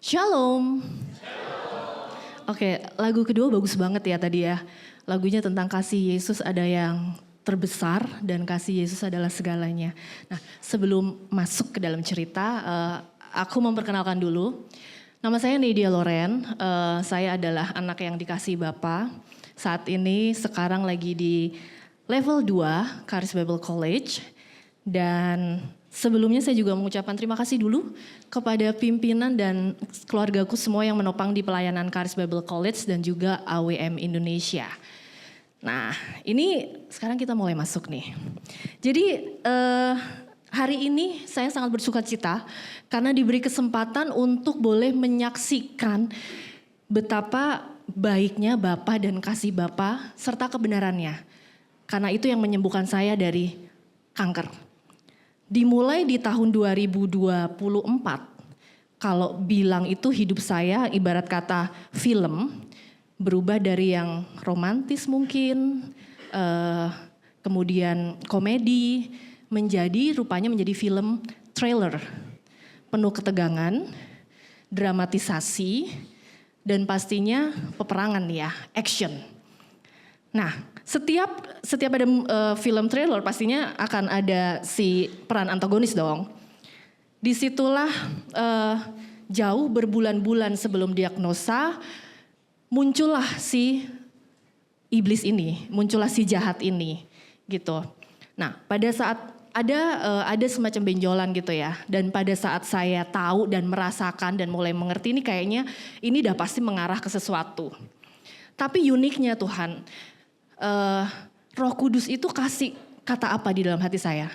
Shalom. Oke, lagu kedua bagus banget ya tadi ya. Lagunya tentang kasih Yesus ada yang terbesar dan kasih Yesus adalah segalanya. Nah, sebelum masuk ke dalam cerita, aku memperkenalkan dulu. Nama saya Nidia Loren, saya adalah anak yang dikasih Bapa. Saat ini sekarang lagi di level 2 Charis Bible College. Dan sebelumnya saya juga mengucapkan terima kasih dulu kepada pimpinan dan keluargaku semua yang menopang di pelayanan Charis Bible College dan juga AWM Indonesia. Nah, ini sekarang kita mulai masuk nih. Jadi hari ini saya sangat bersuka cita karena diberi kesempatan untuk boleh menyaksikan betapa baiknya Bapa dan kasih Bapa serta kebenarannya. Karena itu yang menyembuhkan saya dari kanker. Dimulai di tahun 2024, kalau bilang itu hidup saya ibarat kata film, berubah dari yang romantis mungkin, kemudian komedi, rupanya menjadi film trailer. Penuh ketegangan, dramatisasi, dan pastinya peperangan ya, action. Nah, setiap ada film trailer pastinya akan ada si peran antagonis dong. Disitulah jauh berbulan-bulan sebelum diagnosa muncullah si iblis ini, muncullah si jahat ini gitu. Nah, pada saat ada semacam benjolan gitu ya. Dan pada saat saya tahu dan merasakan dan mulai mengerti ini kayaknya ini udah pasti mengarah ke sesuatu. Tapi uniknya Tuhan, Roh Kudus itu kasih kata apa di dalam hati saya?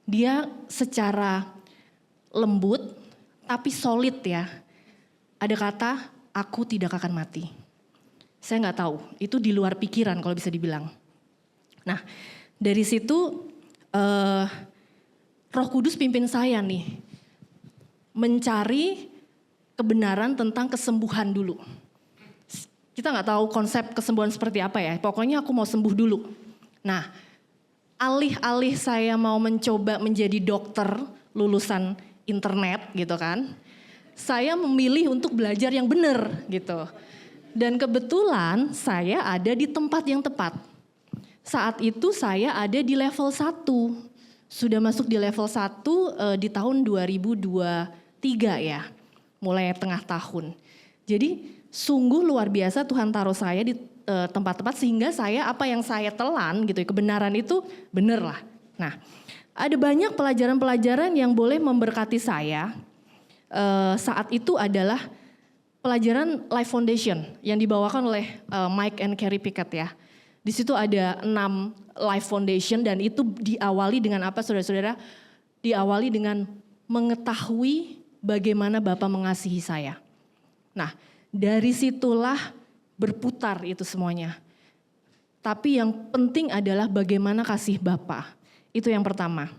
Dia secara lembut tapi solid ya. Ada kata, aku tidak akan mati. Saya nggak tahu, itu di luar pikiran kalau bisa dibilang. Nah, dari situ Roh Kudus pimpin saya nih mencari kebenaran tentang kesembuhan dulu. Kita nggak tahu konsep kesembuhan seperti apa ya. Pokoknya aku mau sembuh dulu. Nah, alih-alih saya mau mencoba menjadi dokter lulusan internet gitu kan. Saya memilih untuk belajar yang benar gitu. Dan kebetulan saya ada di tempat yang tepat. Saat itu saya ada di level 1. Sudah masuk di level 1 di tahun 2023 ya. Mulai tengah tahun. Jadi sungguh luar biasa Tuhan taruh saya di tempat tepat sehingga saya apa yang saya telan gitu ya, kebenaran itu benar lah. Nah, ada banyak pelajaran-pelajaran yang boleh memberkati saya. Saat itu adalah pelajaran Life Foundation yang dibawakan oleh Mike and Carrie Pickett ya. Di situ ada 6 Life Foundation dan itu diawali dengan apa saudara-saudara? Diawali dengan mengetahui bagaimana Bapa mengasihi saya. Nah, dari situlah berputar itu semuanya. Tapi yang penting adalah bagaimana kasih Bapa. Itu yang pertama.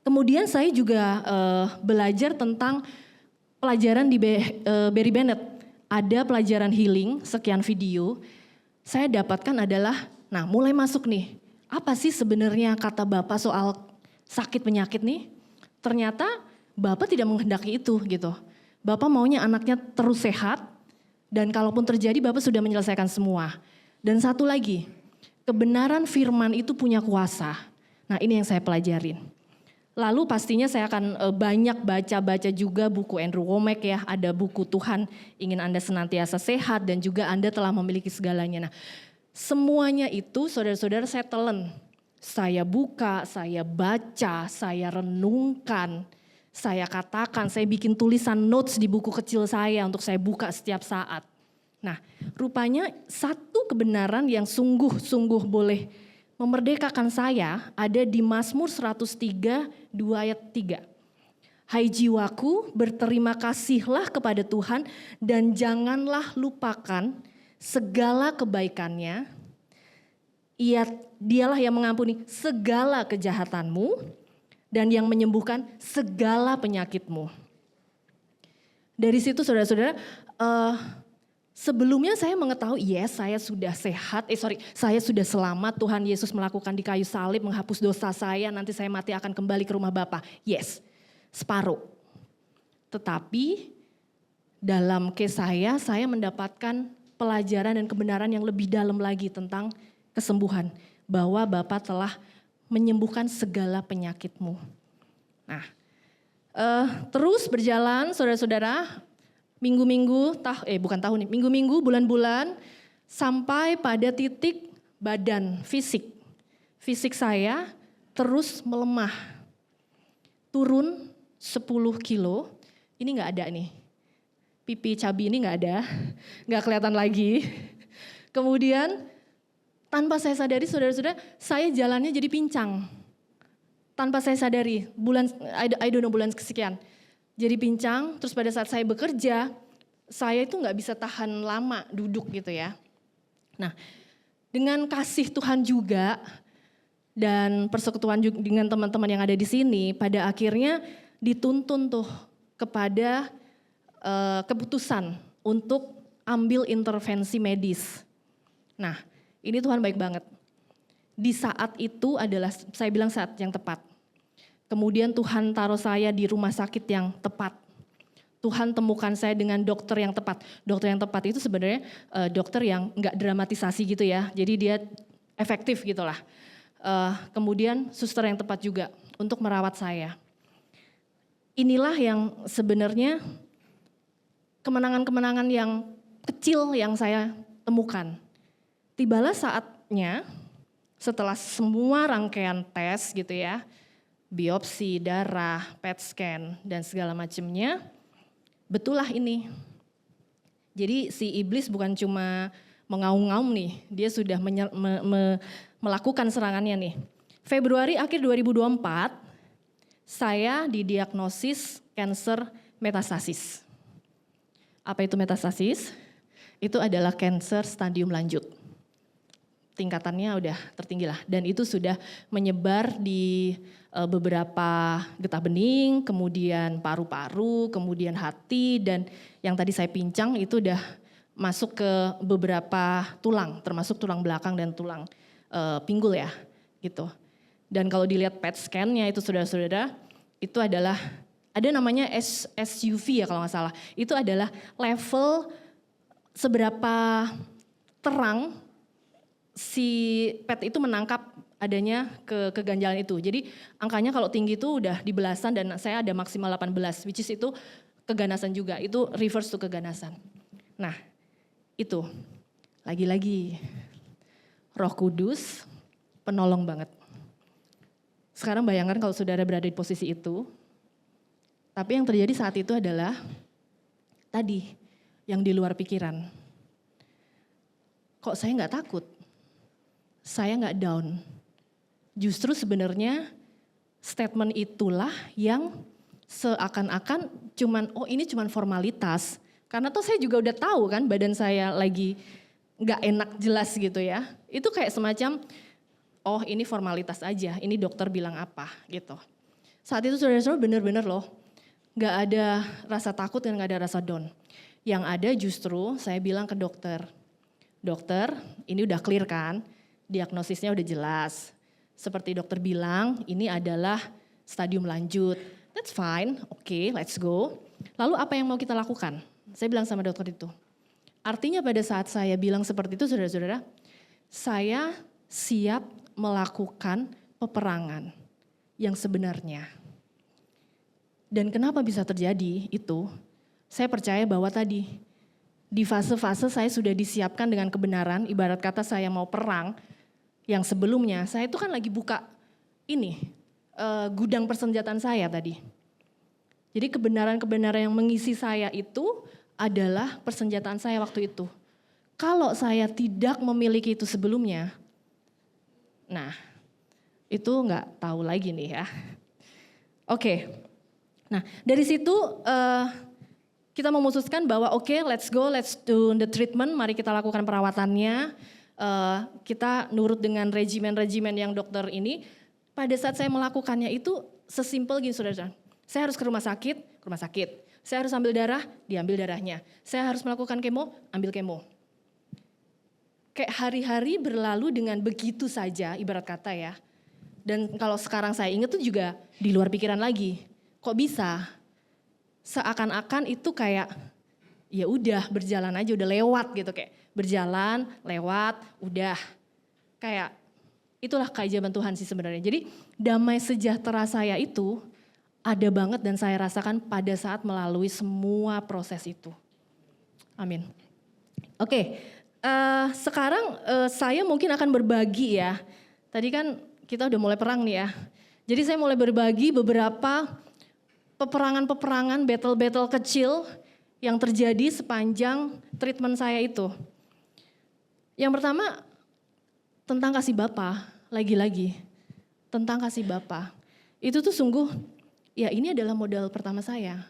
Kemudian saya juga belajar tentang pelajaran di Barry Bennett. Ada pelajaran healing, sekian video. Saya dapatkan adalah, nah mulai masuk nih. Apa sih sebenarnya kata Bapa soal sakit penyakit nih? Ternyata Bapa tidak menghendaki itu gitu. Bapak maunya anaknya terus sehat dan kalaupun terjadi Bapak sudah menyelesaikan semua. Dan satu lagi, kebenaran firman itu punya kuasa. Nah ini yang saya pelajarin. Lalu pastinya saya akan banyak baca-baca juga buku Andrew Wommack ya. Ada buku Tuhan ingin Anda senantiasa sehat dan juga Anda telah memiliki segalanya. Nah semuanya itu saudara-saudara saya telan. Saya buka, saya baca, saya renungkan. Saya katakan, saya bikin tulisan notes di buku kecil saya untuk saya buka setiap saat. Nah, rupanya satu kebenaran yang sungguh-sungguh boleh memerdekakan saya ada di Mazmur 103, 2 ayat 3. Hai jiwaku, berterima kasihlah kepada Tuhan dan janganlah lupakan segala kebaikannya. Dialah yang mengampuni segala kejahatanmu dan yang menyembuhkan segala penyakitmu. Dari situ saudara-saudara, sebelumnya saya mengetahui, yes saya sudah sehat, saya sudah selamat, Tuhan Yesus melakukan di kayu salib, menghapus dosa saya, nanti saya mati akan kembali ke rumah Bapa. Yes, separuh. Tetapi dalam case saya mendapatkan pelajaran dan kebenaran yang lebih dalam lagi tentang kesembuhan. Bahwa Bapa telah menyembuhkan segala penyakitmu. Nah, terus berjalan saudara-saudara, minggu-minggu, minggu-minggu, bulan-bulan, sampai pada titik badan fisik. Fisik saya terus melemah. Turun 10 kilo, ini gak ada nih. Pipi cabi ini gak ada, gak kelihatan lagi. Kemudian tanpa saya sadari saudara-saudara, saya jalannya jadi pincang. Tanpa saya sadari, I don't know bulan kesekian. Jadi pincang, terus pada saat saya bekerja, saya itu gak bisa tahan lama duduk gitu ya. Nah, dengan kasih Tuhan juga, dan persekutuan juga dengan teman-teman yang ada di sini, pada akhirnya dituntun tuh kepada keputusan untuk ambil intervensi medis. Nah, ini Tuhan baik banget. Di saat itu adalah, saya bilang saat yang tepat. Kemudian Tuhan taruh saya di rumah sakit yang tepat. Tuhan temukan saya dengan dokter yang tepat. Dokter yang tepat itu sebenarnya dokter yang enggak dramatisasi gitu ya. Jadi dia efektif gitulah. Kemudian suster yang tepat juga untuk merawat saya. Inilah yang sebenarnya kemenangan-kemenangan yang kecil yang saya temukan. Tibalah saatnya setelah semua rangkaian tes gitu ya, biopsi, darah, PET scan dan segala macamnya, betullah ini. Jadi si iblis bukan cuma mengaum-ngaum nih, dia sudah melakukan serangannya nih. Februari akhir 2024, saya didiagnosis kanker metastasis. Apa itu metastasis? Itu adalah kanker stadium lanjut. Tingkatannya udah tertinggi lah. Dan itu sudah menyebar di beberapa getah bening, kemudian paru-paru, kemudian hati, dan yang tadi saya pincang itu udah masuk ke beberapa tulang, termasuk tulang belakang dan tulang pinggul ya, gitu. Dan kalau dilihat PET scan-nya itu saudara-saudara, itu adalah ada namanya SUV ya kalau nggak salah. Itu adalah level seberapa terang si PET itu menangkap adanya keganjalan itu. Jadi angkanya kalau tinggi itu udah di belasan dan saya ada maksimal 18, which is itu keganasan juga. Itu reverse to keganasan. Nah, itu lagi-lagi Roh Kudus penolong banget. Sekarang bayangkan kalau saudara berada di posisi itu, tapi yang terjadi saat itu adalah tadi yang di luar pikiran. Kok saya nggak takut? Saya nggak down. Justru sebenarnya statement itulah yang seakan-akan ini cuman formalitas. Karena tuh saya juga udah tahu kan badan saya lagi nggak enak jelas gitu ya. Itu kayak semacam, oh ini formalitas aja, ini dokter bilang apa gitu. Saat itu saudara-saudara benar-benar loh, nggak ada rasa takut dan nggak ada rasa down. Yang ada justru saya bilang ke dokter, dokter ini udah clear kan, diagnosisnya udah jelas. Seperti dokter bilang ini adalah stadium lanjut, that's fine, okay, let's go. Lalu apa yang mau kita lakukan? Saya bilang sama dokter itu. Artinya pada saat saya bilang seperti itu saudara-saudara, saya siap melakukan peperangan yang sebenarnya. Dan kenapa bisa terjadi itu, saya percaya bahwa tadi di fase-fase saya sudah disiapkan dengan kebenaran, ibarat kata saya mau perang, yang sebelumnya saya itu kan lagi buka gudang persenjataan saya tadi. Jadi kebenaran-kebenaran yang mengisi saya itu adalah persenjataan saya waktu itu. Kalau saya tidak memiliki itu sebelumnya, nah itu nggak tahu lagi nih ya. Oke. Nah, dari situ kita memutuskan bahwa oke, let's go, let's do the treatment, mari kita lakukan perawatannya. Kita nurut dengan regimen-regimen yang dokter ini. Pada saat saya melakukannya itu sesimpel gini saudara. Saya harus ke rumah sakit. Saya harus ambil darah, diambil darahnya. Saya harus melakukan kemo, ambil kemo. Kayak hari-hari berlalu dengan begitu saja, ibarat kata ya. Dan kalau sekarang saya ingat tuh juga di luar pikiran lagi. Kok bisa? Seakan-akan itu kayak ya udah berjalan aja, udah lewat gitu, kayak berjalan, lewat, udah. Kayak itulah keajaiban Tuhan sih sebenarnya. Jadi damai sejahtera saya itu ada banget dan saya rasakan pada saat melalui semua proses itu. Amin. Oke, sekarang saya mungkin akan berbagi ya. Tadi kan kita udah mulai perang nih ya. Jadi saya mulai berbagi beberapa peperangan-peperangan, battle-battle kecil yang terjadi sepanjang treatment saya itu. Yang pertama tentang kasih Bapa, lagi-lagi tentang kasih Bapa. Itu tuh sungguh, ya ini adalah modal pertama saya.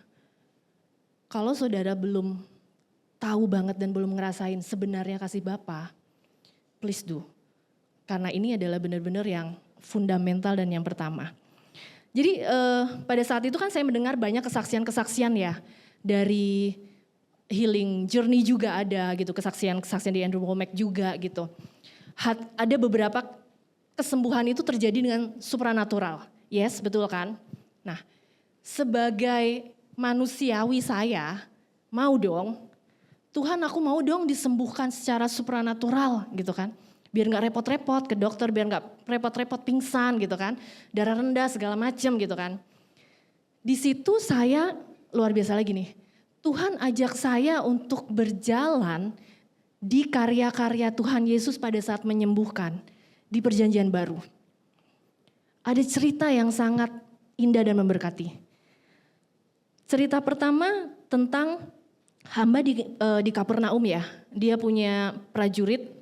Kalau saudara belum tahu banget dan belum ngerasain sebenarnya kasih Bapa, please do. Karena ini adalah benar-benar yang fundamental dan yang pertama. Jadi pada saat itu kan saya mendengar banyak kesaksian-kesaksian ya. Dari healing journey juga ada gitu, kesaksian-kesaksian di Andrew Wommack juga gitu. Ada beberapa kesembuhan itu terjadi dengan supranatural. Yes, betul kan? Nah, sebagai manusiawi saya, mau dong, Tuhan aku mau dong disembuhkan secara supranatural gitu kan. Biar gak repot-repot ke dokter, biar gak repot-repot pingsan gitu kan. Darah rendah segala macam gitu kan. Di situ saya luar biasa lagi nih. Tuhan ajak saya untuk berjalan di karya-karya Tuhan Yesus pada saat menyembuhkan di perjanjian baru. Ada cerita yang sangat indah dan memberkati. Cerita pertama tentang hamba di Kapernaum ya. Dia punya prajurit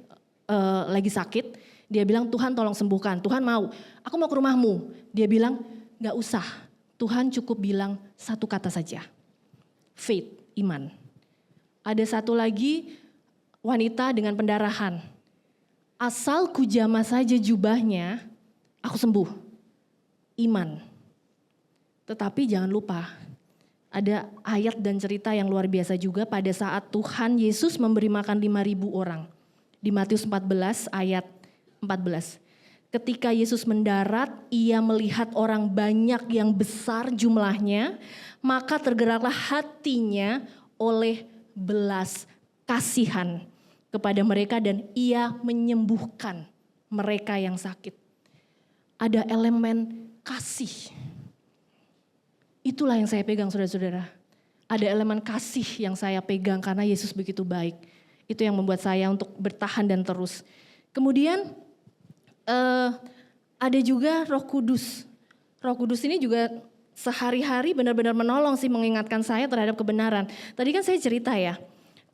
lagi sakit, dia bilang Tuhan tolong sembuhkan, Tuhan mau, aku mau ke rumahmu. Dia bilang gak usah, Tuhan cukup bilang satu kata saja, faith, iman. Ada satu lagi wanita dengan pendarahan, asal ku jamah saja jubahnya, aku sembuh, iman. Tetapi jangan lupa, ada ayat dan cerita yang luar biasa juga pada saat Tuhan Yesus memberi makan 5.000 orang. Di Matius 14 ayat 14. Ketika Yesus mendarat, ia melihat orang banyak yang besar jumlahnya, maka tergeraklah hatinya oleh belas kasihan kepada mereka dan ia menyembuhkan mereka yang sakit. Ada elemen kasih. Itulah yang saya pegang saudara-saudara. Ada elemen kasih yang saya pegang karena Yesus begitu baik. Itu yang membuat saya untuk bertahan dan terus. Kemudian ada juga Roh Kudus. Roh Kudus ini juga sehari-hari benar-benar menolong sih, mengingatkan saya terhadap kebenaran. Tadi kan saya cerita ya,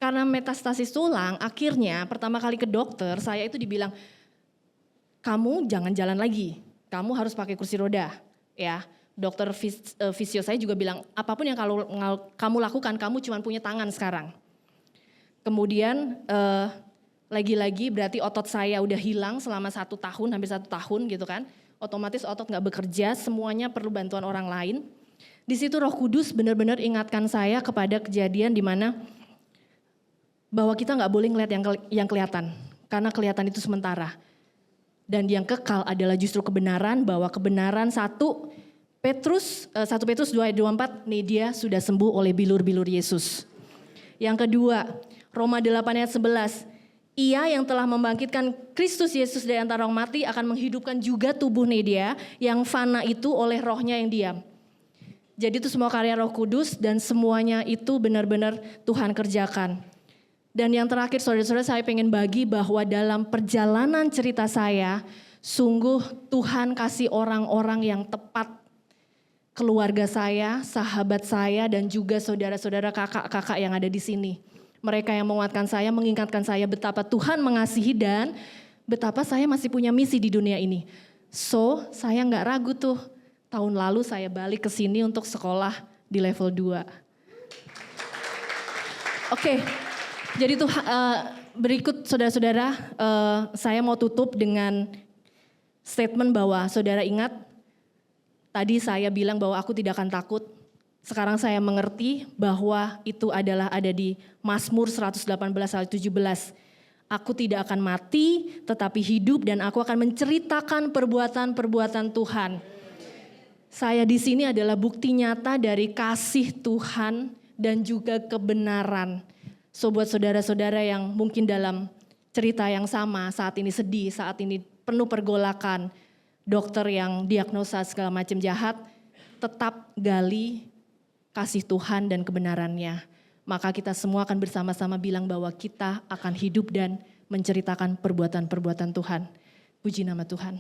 karena metastasis tulang, akhirnya pertama kali ke dokter saya itu dibilang, kamu jangan jalan lagi, kamu harus pakai kursi roda. Ya, dokter fisio saya juga bilang, apapun yang kamu lakukan, kamu cuma punya tangan sekarang. Kemudian lagi-lagi berarti otot saya udah hilang selama 1 tahun, hampir 1 tahun gitu kan. Otomatis otot gak bekerja, semuanya perlu bantuan orang lain. Di situ Roh Kudus benar-benar ingatkan saya kepada kejadian di mana bahwa kita gak boleh ngeliat yang kelihatan. Karena kelihatan itu sementara. Dan yang kekal adalah justru kebenaran, bahwa kebenaran 1 Petrus 2 ayat 24, nih dia sudah sembuh oleh bilur-bilur Yesus. Yang kedua, Roma 8 ayat 11, ia yang telah membangkitkan Kristus Yesus dari antara orang mati akan menghidupkan juga tubuh dia yang fana itu oleh rohnya yang diam. Jadi itu semua karya Roh Kudus dan semuanya itu benar-benar Tuhan kerjakan. Dan yang terakhir saudara-saudara, saya pengen bagi bahwa dalam perjalanan cerita saya, sungguh Tuhan kasih orang-orang yang tepat. Keluarga saya, sahabat saya dan juga saudara-saudara kakak-kakak yang ada di sini. Mereka yang menguatkan saya, mengingatkan saya betapa Tuhan mengasihi dan betapa saya masih punya misi di dunia ini. So, saya gak ragu tuh. Tahun lalu saya balik ke sini untuk sekolah di level 2. Oke, jadi tuh berikut saudara-saudara, saya mau tutup dengan statement bahwa saudara ingat, tadi saya bilang bahwa aku tidak akan takut. Sekarang saya mengerti bahwa itu adalah ada di Mazmur 118 ayat 17. Aku tidak akan mati tetapi hidup dan aku akan menceritakan perbuatan-perbuatan Tuhan. Saya di sini adalah bukti nyata dari kasih Tuhan dan juga kebenaran. So buat saudara-saudara yang mungkin dalam cerita yang sama, saat ini sedih, saat ini penuh pergolakan, dokter yang diagnosa segala macam jahat, tetap gali kasih Tuhan dan kebenarannya. Maka kita semua akan bersama-sama bilang bahwa kita akan hidup dan menceritakan perbuatan-perbuatan Tuhan. Puji nama Tuhan.